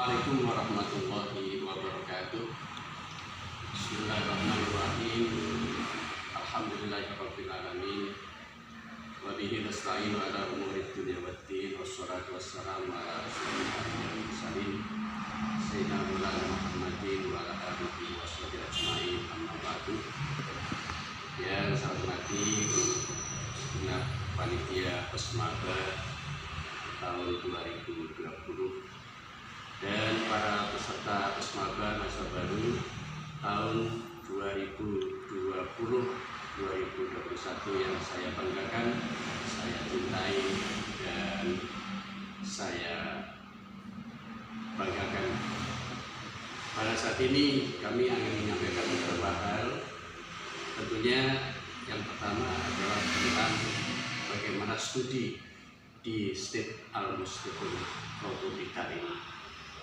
Assalamualaikum warahmatullahi wabarakatuh. Bismillahirrahmanirrahim. Alhamdulillahirabbil alamin. Wa bihi nasta'inu ala umuri dunya waddin. Wassalatu wassalamu ala asyrofil mursalin sayyidina Maulana Muhammadin wa ala alihi washabihi ajmain. Amma ba'du. Yang saya hormati panitia Pesmaba tahun 2020 dan para peserta Pesmaba masa baru tahun 2020-2021 yang saya banggakan, saya cintai dan saya banggakan. Pada saat ini kami akan menyampaikan beberapa hal. Tentunya yang pertama adalah tentang bagaimana studi di State Al-Muslimun Robotika ini.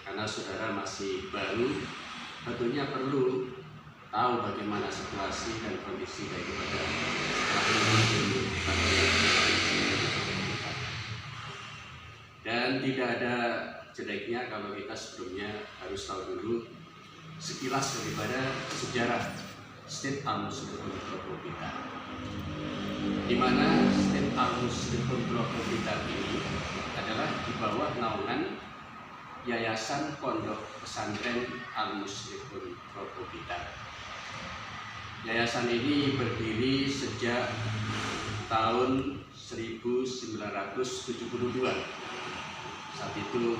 Karena saudara masih baru, tentunya perlu tahu bagaimana situasi dan kondisi daripada dan tidak ada jeleknya kalau kita sebelumnya harus tahu dulu sekilas daripada sejarah State Al-Muslimun Robotika, di mana State Al-Muslimun Robotika ini adalah di bawah naungan Yayasan Pondok Pesantren Al-Muslimun Robotika. Yayasan ini berdiri sejak tahun 1972. Saat itu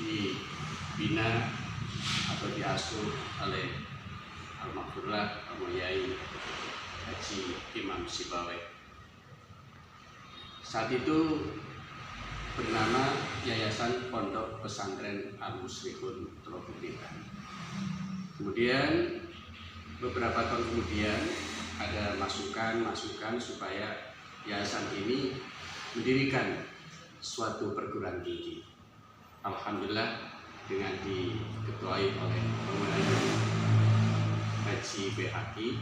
dibina atau diasuh oleh Almarhumlah Al-Yai Haji Imam Sibawai. Saat itu bernama Yayasan Pondok Pesantren Al-Muslimun Robotika. Kemudian beberapa tahun kemudian ada masukan supaya yayasan ini mendirikan suatu perguruan tinggi. Alhamdulillah dengan diketuai oleh Pemerintah Haji Behaki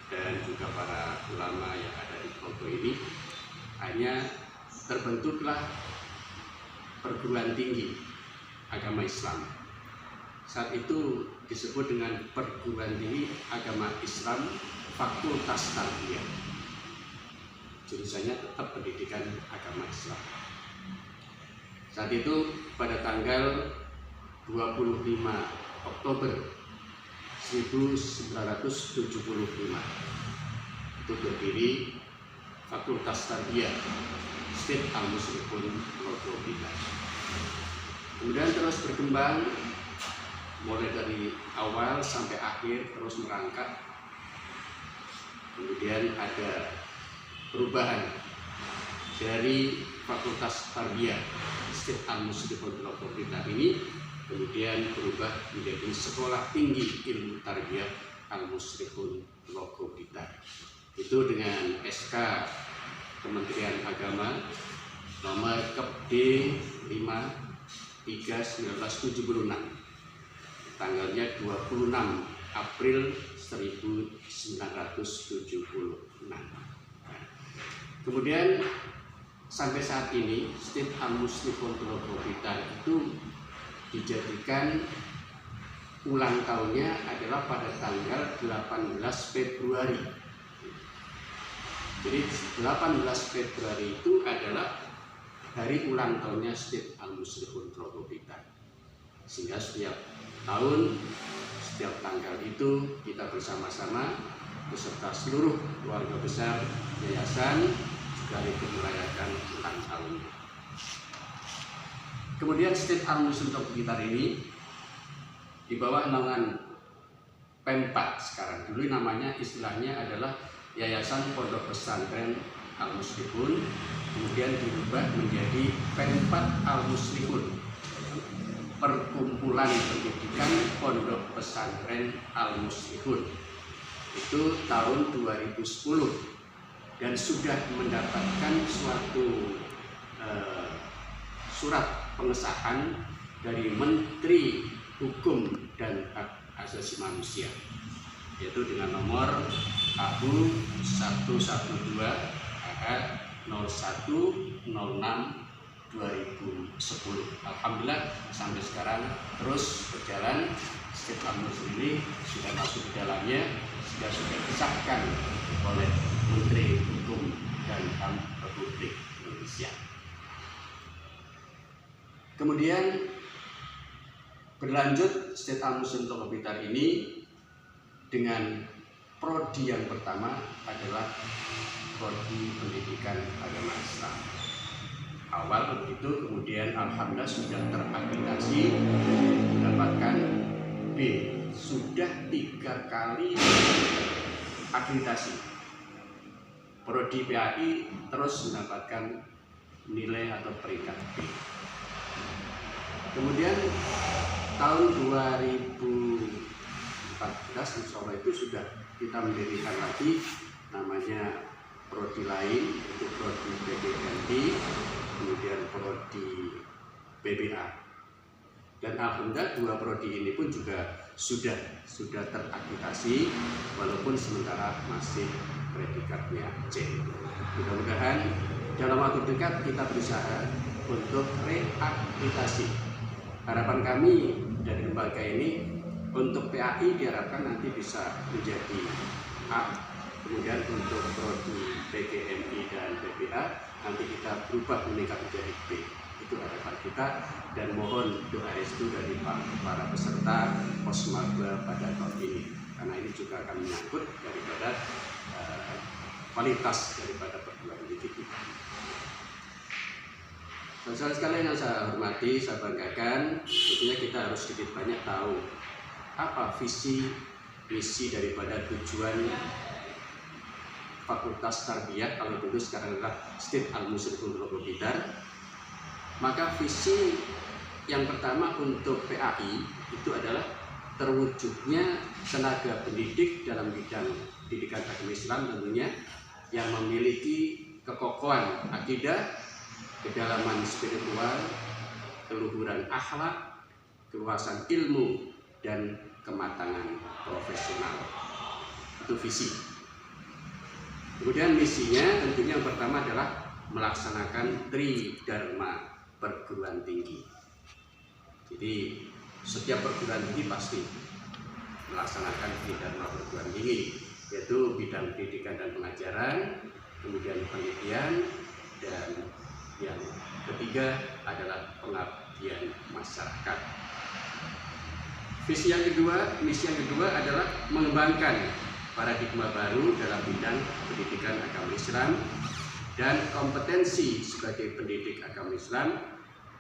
dan juga para ulama yang ada di Ponto ini, hanya terbentuklah perguruan tinggi agama Islam. Saat itu disebut dengan perguruan tinggi agama Islam Fakultas Tarbiyah. Jurusannya tetap pendidikan agama Islam. Saat itu pada tanggal 25 Oktober 1975 itu berdiri Fakultas Tarbiyah State Al-Muslimun Robotika. Kemudian terus berkembang mulai dari awal sampai akhir, terus merangkak. Kemudian ada perubahan dari Fakultas Tarbiyah State Al-Muslimun Robotika ini kemudian berubah menjadi Sekolah Tinggi Ilmu Tarbiyah Al-Muslimun Robotika. Itu dengan SK Kementerian Agama nomor KEP D53/1976, tanggalnya 26 April 1976. Kemudian sampai saat ini State Al-Muslimun Robotika itu dijadikan ulang tahunnya adalah pada tanggal 18 Februari. Jadi 18 Februari itu adalah hari ulang tahunnya State Al-Muslimun Robotika. Sehingga setiap tahun, setiap tanggal itu kita bersama-sama beserta seluruh keluarga besar yayasan juga ikut merayakan ulang tahunnya. Kemudian State Al-Muslimun Robotika ini di bawah naungan Pempat sekarang. Dulu namanya istilahnya adalah Yayasan Pondok Pesantren Al-Muslimun, kemudian dirubah menjadi Pempat Al-Muslimun, Perkumpulan Pendidikan Pondok Pesantren Al-Muslimun. Itu tahun 2010 dan sudah mendapatkan suatu surat pengesahan dari Menteri Hukum dan Hak Asasi Manusia, yaitu dengan nomor KU 112 0106 2010. Alhamdulillah sampai sekarang terus berjalan. State Al-Muslim ini sudah masuk di dalamnya, sudah disahkan oleh Menteri Hukum dan HAM Republik Indonesia. Kemudian berlanjut State Al-Muslim Pondok Blitar ini dengan prodi yang pertama adalah prodi pendidikan agama Islam. Awal begitu, kemudian alhamdulillah sudah terakreditasi mendapatkan B, sudah 3 kali akreditasi. Prodi PAI terus mendapatkan nilai atau peringkat B. Kemudian tahun 2014 insya Allah itu sudah kita mendirikan lagi namanya prodi lain, untuk prodi BPNT, kemudian prodi BBA. Dan alhamdulillah 2 prodi ini pun juga sudah terakreditasi, walaupun sementara masih predikatnya C. Mudah-mudahan dalam waktu dekat kita berusaha untuk reakreditasi. Harapan kami dari lembaga ini untuk PAI diharapkan nanti bisa menjadi A, kemudian untuk prodi PGMI dan BPA nanti kita berubah meningkat menjadi B. Itu harapan kita, dan mohon doa restu dari para peserta Posmaba pada tahun ini, karena ini juga akan menyangkut daripada kualitas daripada perguruan tinggi kita. Saudara sekalian yang saya hormati, saya banggakan, tentunya kita harus sedikit banyak tahu apa visi misi daripada tujuan Fakultas Tarbiyah, kalau dulu sekarang adalah State Al-Muslim Pondok Blitar. Maka visi yang pertama untuk PAI itu adalah terwujudnya tenaga pendidik dalam bidang pendidikan agama Islam tentunya, yang memiliki kekokohan akidah, kedalaman spiritual, keluhuran akhlak, keluasan ilmu, dan kematangan profesional. Itu visi. Kemudian misinya tentunya yang pertama adalah melaksanakan Tridharma perguruan tinggi. Jadi setiap perguruan tinggi pasti melaksanakan Tridharma perguruan tinggi, yaitu bidang pendidikan dan pengajaran, kemudian penelitian, dan yang ketiga adalah pengabdian masyarakat. Misi yang kedua adalah mengembangkan paradigma baru dalam bidang pendidikan agama Islam dan kompetensi sebagai pendidik agama Islam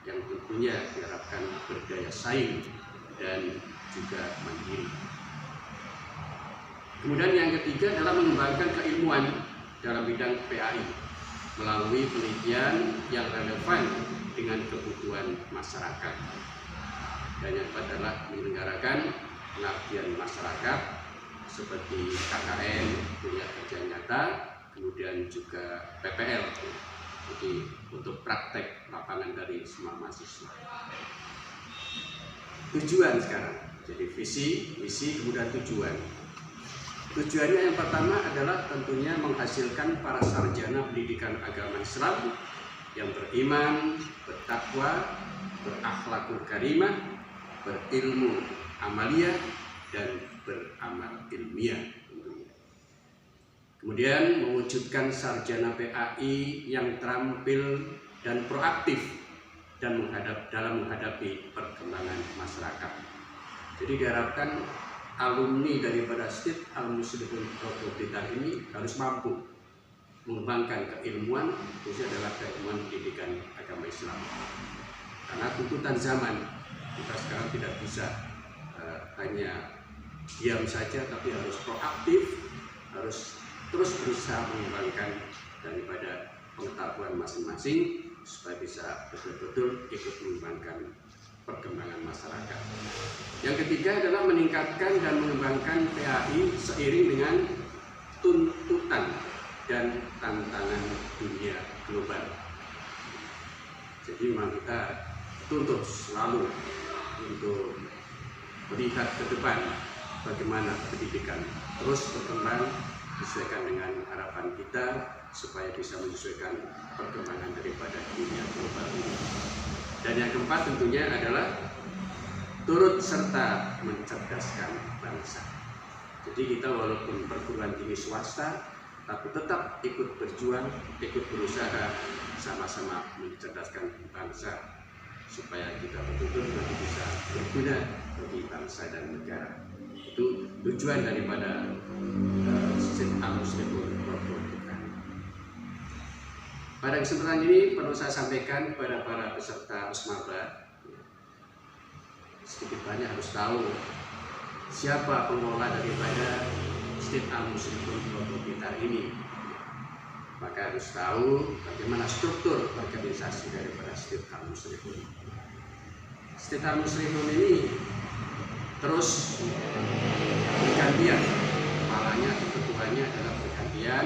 yang tentunya diharapkan berdaya saing dan juga mandiri. Kemudian yang ketiga adalah mengembangkan keilmuan dalam bidang PAI melalui penelitian yang relevan dengan kebutuhan masyarakat. Dan yang keempat adalah menyelenggarakan pengabdian masyarakat seperti KKN, kuliah kerja nyata, kemudian juga PPL, jadi untuk praktek lapangan dari semua mahasiswa. Tujuan sekarang, jadi visi, misi, kemudian tujuan. Tujuannya yang pertama adalah tentunya menghasilkan para sarjana pendidikan agama Islam yang beriman, bertakwa, berakhlakul karimah, berilmu amaliyah, dan beramal ilmiah. Kemudian mewujudkan sarjana PAI yang terampil dan proaktif dan dalam menghadapi perkembangan masyarakat. Jadi diharapkan alumni daripada State Al-Muslim Pondok Blitar ini harus mampu mengembangkan keilmuan, khususnya adalah keilmuan pendidikan agama Islam. Karena tuntutan zaman kita sekarang tidak bisa hanya diam saja, tapi harus proaktif, harus terus berusaha mengembangkan daripada pengetahuan masing-masing supaya bisa betul-betul ikut mengembangkan perkembangan masyarakat. Yang ketiga adalah meningkatkan dan mengembangkan PAI seiring dengan tuntutan dan tantangan dunia global. Jadi memang kita tuntut selalu untuk melihat ke depan bagaimana pendidikan terus berkembang, disesuaikan dengan harapan kita supaya bisa menyesuaikan perkembangan daripada dunia global ini. Dan yang keempat tentunya adalah turut serta mencerdaskan bangsa. Jadi kita walaupun perguruan tinggi swasta, tapi tetap ikut berjuang, ikut berusaha sama-sama mencerdaskan bangsa supaya kita betul-betul nanti bisa berguna bagi bangsa dan negara. Itu tujuan daripada Masjid Al-Muslimun Roboh kita. Pada kesempatan ini perlu saya sampaikan kepada para peserta Osmaba, sedikit banyak harus tahu siapa pengelola daripada Masjid Al-Muslimun Roboh kita ini. Maka harus tahu bagaimana struktur organisasi daripada Masjid Al-Muslimun. Masjid Al-Muslimun ini terus bergantian, kepalanya atau ketuanya adalah bergantian,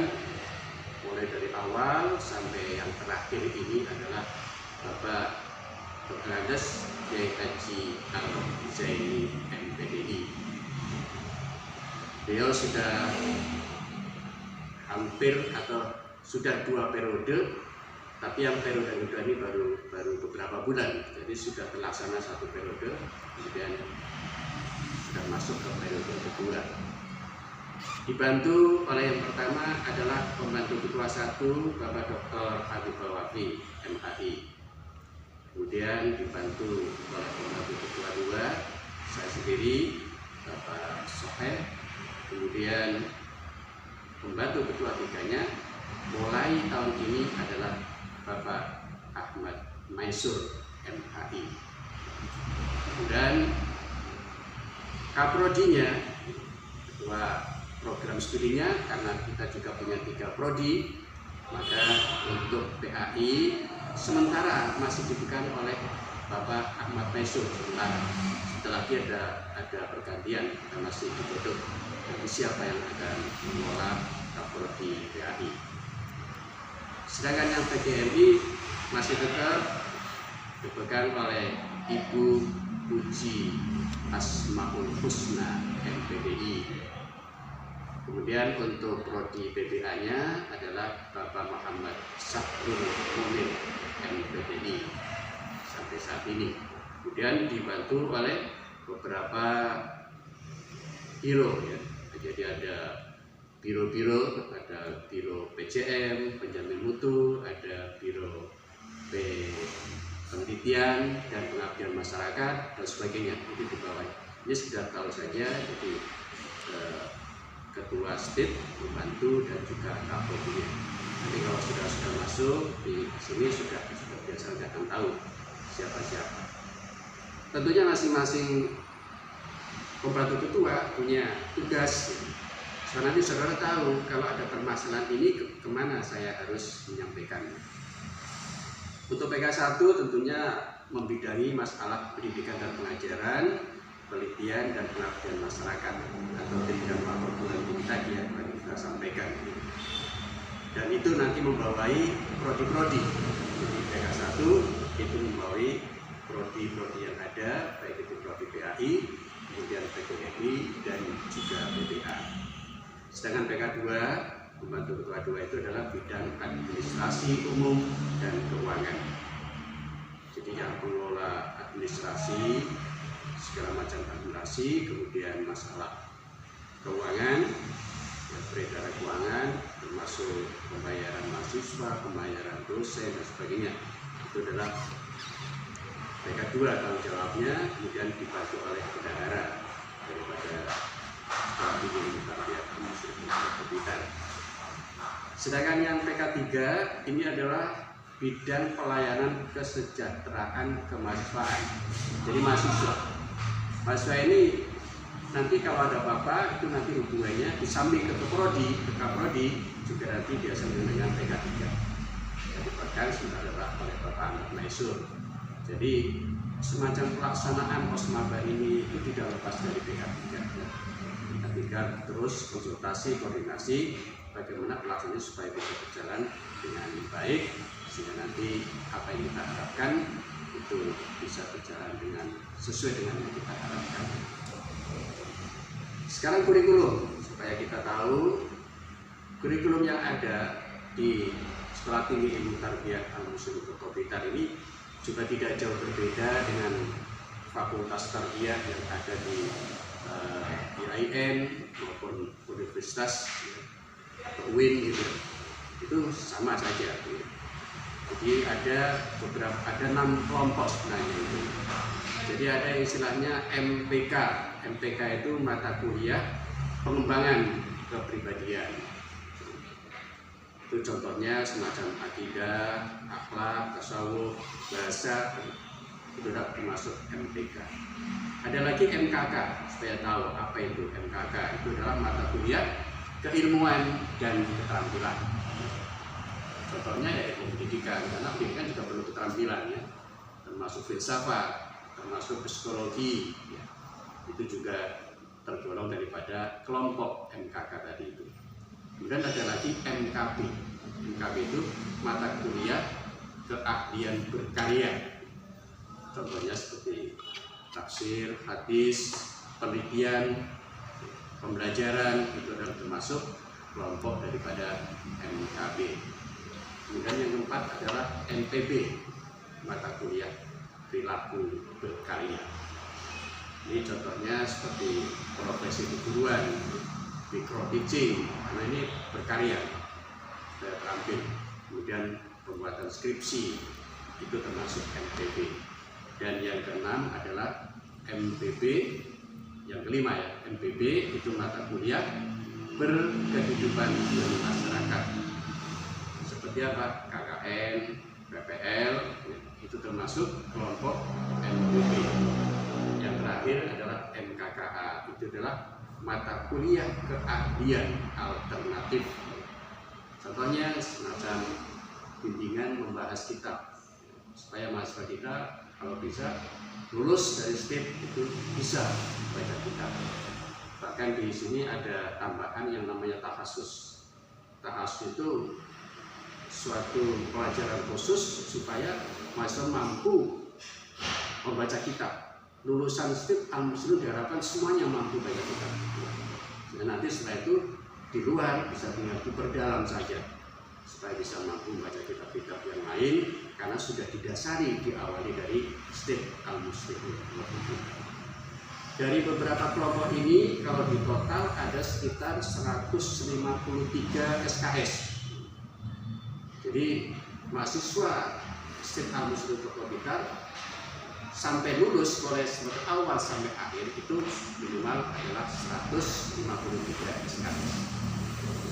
mulai dari awal sampai yang terakhir ini adalah Bapak Berkades Kiai Haji Al-Zaini MPDI. Beliau sudah hampir atau sudah 2 periode, tapi yang periode kedua ini baru beberapa bulan, jadi sudah terlaksana 1 periode, kemudian sudah masuk ke periode kedua. Dibantu oleh yang pertama adalah pembantu ketua 1 Bapak Dr. Habibur Wafi MHI. Kemudian dibantu oleh pembantu ketua 2 saya sendiri Bapak Soheh. Kemudian pembantu ketua 3-nya mulai tahun ini adalah Bapak Ahmad Maisur MHI. Dan Kaprodinya, ketua program studinya, karena kita juga punya 3 prodi, maka untuk PAI sementara masih dipegang oleh Bapak Ahmad Maisur sementara. Setelah dia ada pergantian, kita masih digodok dari siapa yang akan mengelola Kaprodi PAI. Sedangkan yang PGMI masih tetap dipegang oleh Ibu Puji Asmaul Husna MPDI. Kemudian untuk prodi PBA-nya adalah Bapak Muhammad Sahrul Munir MPDI sampai saat ini. Kemudian dibantu oleh beberapa biro ya. Jadi ada biro-biro, ada biro PJM, penjamin mutu, ada biro penelitian dan pengabdian masyarakat dan sebagainya, itu di bawah. Ini sudah tahu saja, jadi ketua STIP membantu dan juga Kapolri. Nanti kalau sudah masuk di sini sudah biasa akan tahu siapa-siapa. Tentunya masing-masing pembantu ketua punya tugas. So, nanti saudara tahu kalau ada permasalahan ini kemana saya harus menyampaikan. Untuk PK1 tentunya membidangi masalah pendidikan dan pengajaran, penelitian dan pengabdian masyarakat atau tindak perguruan tinggi tadi yang kita sampaikan. Dan itu nanti membawai prodi-prodi. Jadi PK1 itu membawai prodi-prodi yang ada, baik itu prodi PAI, kemudian PGMI dan juga PPA. Sedangkan PK2, pembantu ketua 2 itu adalah bidang administrasi umum dan keuangan. Jadi yang pengelola administrasi, segala macam administrasi, kemudian masalah keuangan, peredaran keuangan, termasuk pembayaran mahasiswa, pembayaran dosen dan sebagainya. Itu adalah PK2 tanggung jawabnya, kemudian dibantu oleh bendahara daripada Sedangkan yang PK3 ini adalah bidang pelayanan kesejahteraan kemahasiswaan. Jadi mahasiswa ini nanti kalau ada apa-apa itu nanti hubungannya di samping ke Kaprodi juga nanti biasanya dengan PK3. Jadi bahkan sudah adalah oleh Bapak Ahmad Maisur. Jadi semacam pelaksanaan Osmaba ini itu tidak lepas dari PK3. Kita terus konsultasi, koordinasi bagaimana pelaksanaannya supaya bisa berjalan dengan baik, sehingga nanti apa yang kita harapkan itu bisa berjalan dengan sesuai dengan yang kita harapkan. Sekarang kurikulum, supaya kita tahu kurikulum yang ada di Sekolah Tinggi Ilmu Tarbiyah Al-Muslim Kota Blitar ini juga tidak jauh berbeda dengan fakultas tarbiyah yang ada di IAIN maupun universitas atau UIN gitu. Itu sama saja. Jadi ada 6 kelompok sebenarnya itu. Jadi ada istilahnya MPK. MPK itu mata kuliah pengembangan kepribadian. Itu contohnya semacam akidah, akhlak, tasawuf, bahasa, itu sudah termasuk MPK. Ada lagi MKK, supaya tahu apa itu MKK. Itu adalah mata kuliah keilmuan dan keterampilan. Contohnya ya ilmu pendidikan, karena pendidikan juga perlu keterampilan ya, termasuk filsafat, termasuk psikologi, ya. Itu juga tergolong daripada kelompok MKK tadi itu. Kemudian ada lagi MKB. MKB itu mata kuliah keahlian berkarya. Contohnya seperti tafsir, hadis, penelitian, pembelajaran, itu adalah termasuk kelompok daripada MKB. Kemudian yang keempat adalah MPB, mata kuliah perilaku berkarya. Ini contohnya seperti profesi keguruan, micro teaching, karena ini berkarya, sudah terampil. Kemudian pembuatan skripsi, itu termasuk MPB. Dan yang keenam adalah MPB, yang kelima ya, MPB itu mata kuliah berkehidupan masyarakat. Seperti apa? KKN, PPL, itu termasuk kelompok MPB. Yang terakhir adalah MKKA, itu adalah mata kuliah keahlian alternatif. Contohnya semacam bimbingan membahas kitab, supaya mahasiswa kita kalau bisa lulus dari STIP itu bisa baca kitab. Bahkan di sini ada tambahan yang namanya tahasus. Tahasus itu suatu pelajaran khusus supaya mahasiswa mampu membaca kitab. Lulusan STIP Al-Muslim diharapkan semuanya mampu baca kitab. Dan nanti setelah itu di luar bisa tinggal diperdalam saja supaya bisa mampu membaca kitab-kitab yang lain, karena sudah didasari diawali dari STIP Al-Muslim. Dari beberapa kelompok ini kalau di total ada sekitar 153 SKS. Jadi mahasiswa STIP Al-Muslim Kota Blitar sampai lulus mulai semester awal sampai akhir itu minimal adalah 153 SKS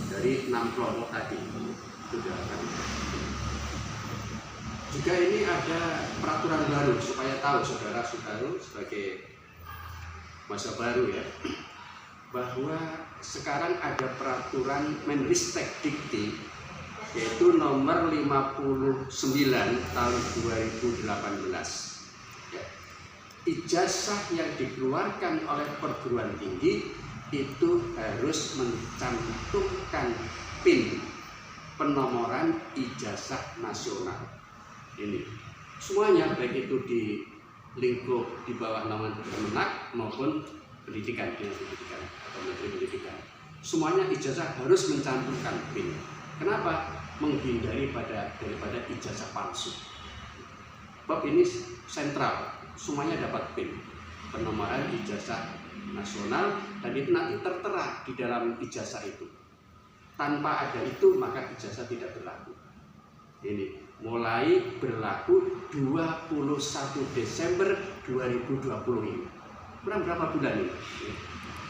dari 6 kelompok tadi. Sudah kan. Juga ini ada peraturan baru supaya tahu saudara-saudara sebagai masa baru ya, bahwa sekarang ada peraturan Menristek Dikti yaitu nomor 59 tahun 2018. Ya. Ijazah yang dikeluarkan oleh perguruan tinggi itu harus mencantumkan PIN, penomoran ijazah nasional. Ini semuanya, baik itu di lingkup di bawah naungan Kemenak maupun pendidikan, dinas pendidikan atau menteri pendidikan, semuanya ijazah harus mencantumkan PIN. Kenapa? Menghindari daripada ijazah palsu. Bab ini sentral, semuanya dapat PIN, penomoran ijazah nasional, dan itu nanti tertera di dalam ijazah itu. Tanpa ada itu maka ijazah tidak berlaku. Ini mulai berlaku 21 Desember 2020 ini. Kurang berapa bulan ini?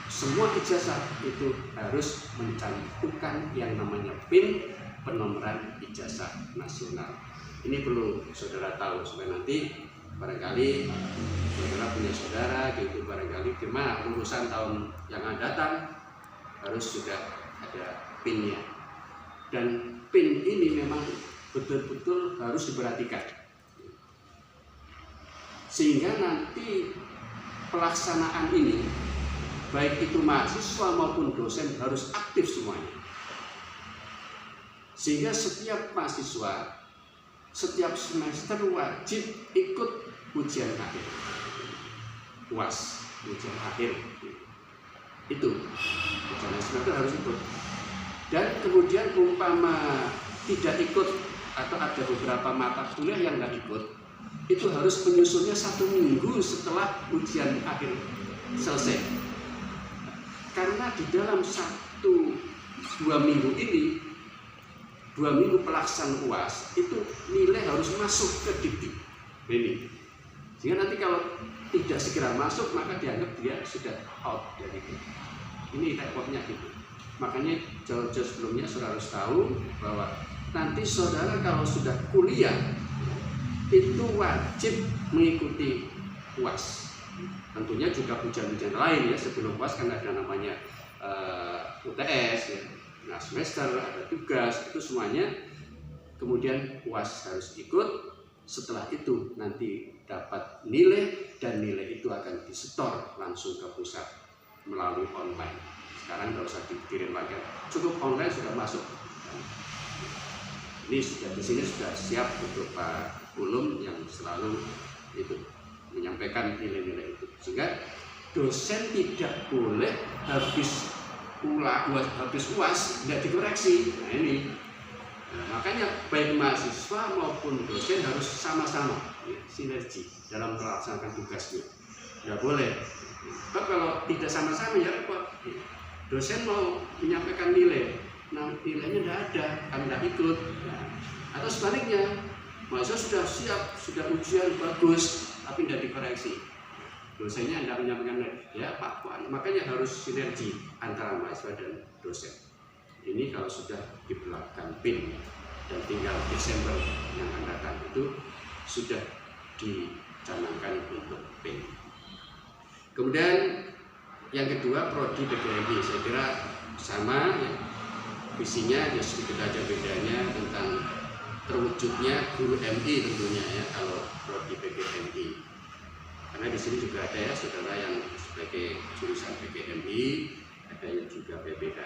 Semua ijazah itu harus mencantumkan yang namanya PIN, penomoran ijazah nasional. Ini perlu saudara tahu supaya nanti barangkali saudara punya saudara gitu, barangkali gimana lulusan tahun yang akan datang harus sudah ada PIN-nya. Dan PIN ini memang betul-betul harus diperhatikan, sehingga nanti pelaksanaan ini baik itu mahasiswa maupun dosen harus aktif semuanya, sehingga setiap mahasiswa setiap semester wajib ikut ujian akhir, UAS, ujian akhir itu ujian semester harus ikut. Dan kemudian umpama tidak ikut atau ada beberapa mata kuliah yang nggak ikut, itu harus menyusunnya 1 minggu setelah ujian akhir selesai. Karena di dalam 1-2 minggu ini, 2 minggu pelaksanaan UAS, itu nilai harus masuk ke dikti. Ini. Sehingga nanti kalau tidak segera masuk, maka dianggap dia sudah out dari itu. Ini repotnya gitu. Makanya jauh-jauh sebelumnya saudara harus tahu bahwa nanti saudara kalau sudah kuliah itu wajib mengikuti UAS. Tentunya juga ujian-ujian lain ya, sebelum UAS kan ada namanya UTS ya. Nah, semester ada tugas, itu semuanya. Kemudian UAS harus ikut. Setelah itu nanti dapat nilai, dan nilai itu akan disetor langsung ke pusat melalui online. Sekarang tidak usah dikirim lagi, cukup online sudah masuk. Ini sudah di sini sudah siap untuk Pak Ulum yang selalu itu menyampaikan nilai-nilai itu. Sehingga dosen tidak boleh habis UAS tidak dikoreksi. Nah ini. Nah, makanya baik mahasiswa maupun dosen harus sama-sama ya, sinergi dalam melaksanakan tugasnya. Tidak boleh. Kalau tidak sama-sama ya repot. Dosen mau menyampaikan nilai, nah nilainya tidak ada, kan tidak ikut. Nah, atau sebaliknya, mahasiswa sudah siap, sudah ujian bagus, tapi tidak dikoreksi. Dosennya tidak menyampaikan nilai, ya Pak. Makanya harus sinergi antara mahasiswa dan dosen. Ini kalau sudah diberlakukan PIN dan tinggal Desember yang akan datang itu sudah dicanangkan untuk PIN. Kemudian yang kedua, prodi PGMI, saya kira sama ya, visinya ya sedikit aja bedanya tentang terwujudnya guru MI tentunya ya kalau prodi PGMI. Karena di sini juga ada ya saudara yang sebagai jurusan PGMI, ada yang juga PPK.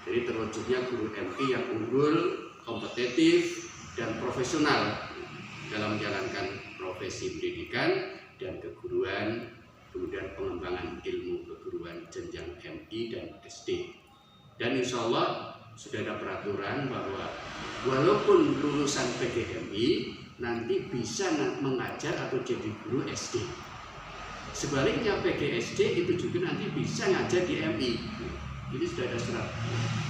Jadi terwujudnya guru MI yang unggul, kompetitif, dan profesional dalam menjalankan profesi pendidikan dan keguruan, kemudian pengembangan ilmu keguruan jenjang MI dan SD. Dan insya Allah sudah ada peraturan bahwa walaupun lulusan PGMI nanti bisa mengajar atau jadi guru SD. Sebaliknya PGSD itu juga nanti bisa ngajar di MI. Ini sudah ada surat.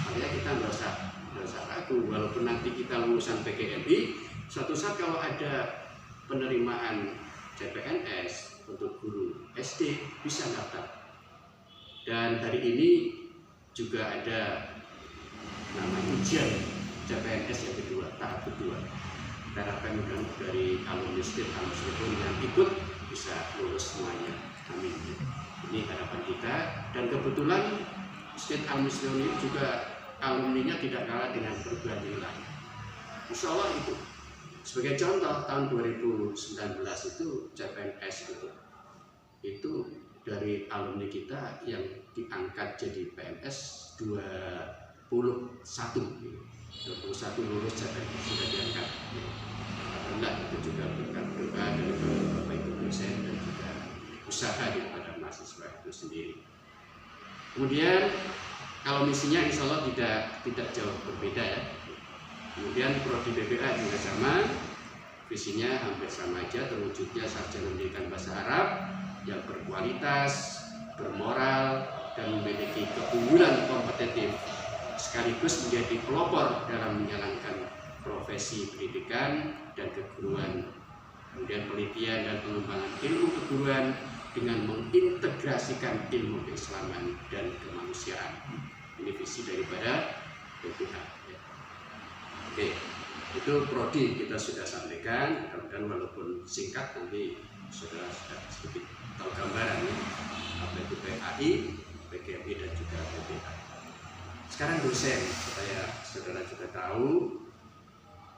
Makanya kita nggak usah ragu. Walaupun nanti kita lulusan PGMI, suatu saat kalau ada penerimaan CPNS untuk guru SD bisa daftar. Dan hari ini juga ada namanya ujian CPNS yang kedua, tahap kedua. Kita harapkan dari alumni STIP yang ikut bisa lulus semuanya. Amin. Ini harapan kita. Dan kebetulan STIP Al-Muslimin ini juga alumninya tidak kalah dengan perguruan tinggi lain. Insya Allah itu. Sebagai contoh, tahun 2019 itu CPNS itu dari alumni kita yang diangkat jadi PNS 21 lulus CPNS sudah diangkat. Alhamdulillah itu juga berkat doa dari Bapak Ibu dosen dan juga usaha daripada mahasiswa itu sendiri. Kemudian kalau misinya insya Allah tidak jauh berbeda ya. Kemudian prodi BPA juga sama, visinya hampir sama aja, terwujudnya sarjana pendidikan bahasa Arab yang berkualitas, bermoral, dan memiliki keunggulan kompetitif sekaligus menjadi pelopor dalam menjalankan profesi pendidikan dan keguruan. Kemudian penelitian dan pengembangan ilmu keguruan dengan mengintegrasikan ilmu keislaman dan kemanusiaan. Ini visi daripada BPH. Ya. Oke, itu prodi kita sudah sampaikan. Dan walaupun singkat nanti saudara sudah sedikit tahu gambaran ya. Apa itu PAI, PGMI dan juga BPH. Sekarang dosen, supaya saudara juga tahu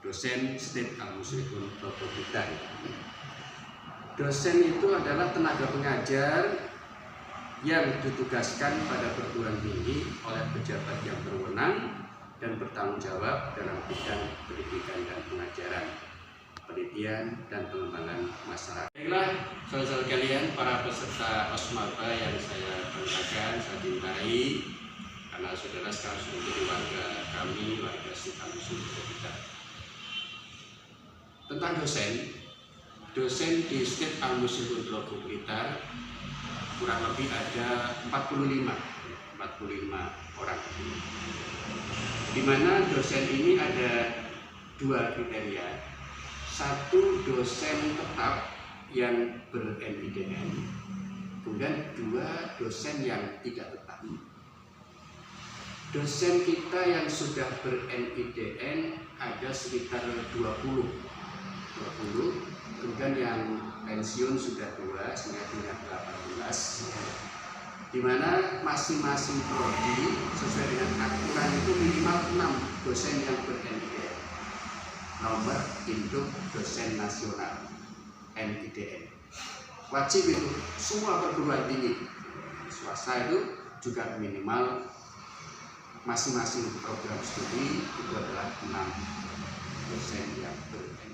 dosen STIP Al-Muslimin Bapak Bidang. Dosen itu adalah tenaga pengajar yang ditugaskan pada perguruan tinggi oleh pejabat yang berwenang dan bertanggung jawab dalam bidang pendidikan dan pengajaran, penelitian dan pengembangan masyarakat. Baiklah, saudara-saudara kalian, para peserta OSMAPA yang saya banggakan, saya cintai, karena saudara sekarang sudah menjadi warga kami, warga Sukamisi kita. Tentang dosen di State Al-Muslimin Logo Blitar kurang lebih ada 45 orang, di mana dosen ini ada dua kriteria. Satu, dosen tetap yang ber-NIDN, kemudian dua, dosen yang tidak tetap. Dosen kita yang sudah ber-NIDN ada sekitar 20, kemudian yang pensiun sudah 2, sehingga punya 18, di mana masing-masing prodi sesuai dengan aturan itu minimal 6 dosen yang ber-NIDN, nomor induk dosen nasional NIDN. Wajib itu semua perguruan tinggi swasta itu juga minimal masing-masing program studi itu adalah 6 dosen yang ber-NIDN.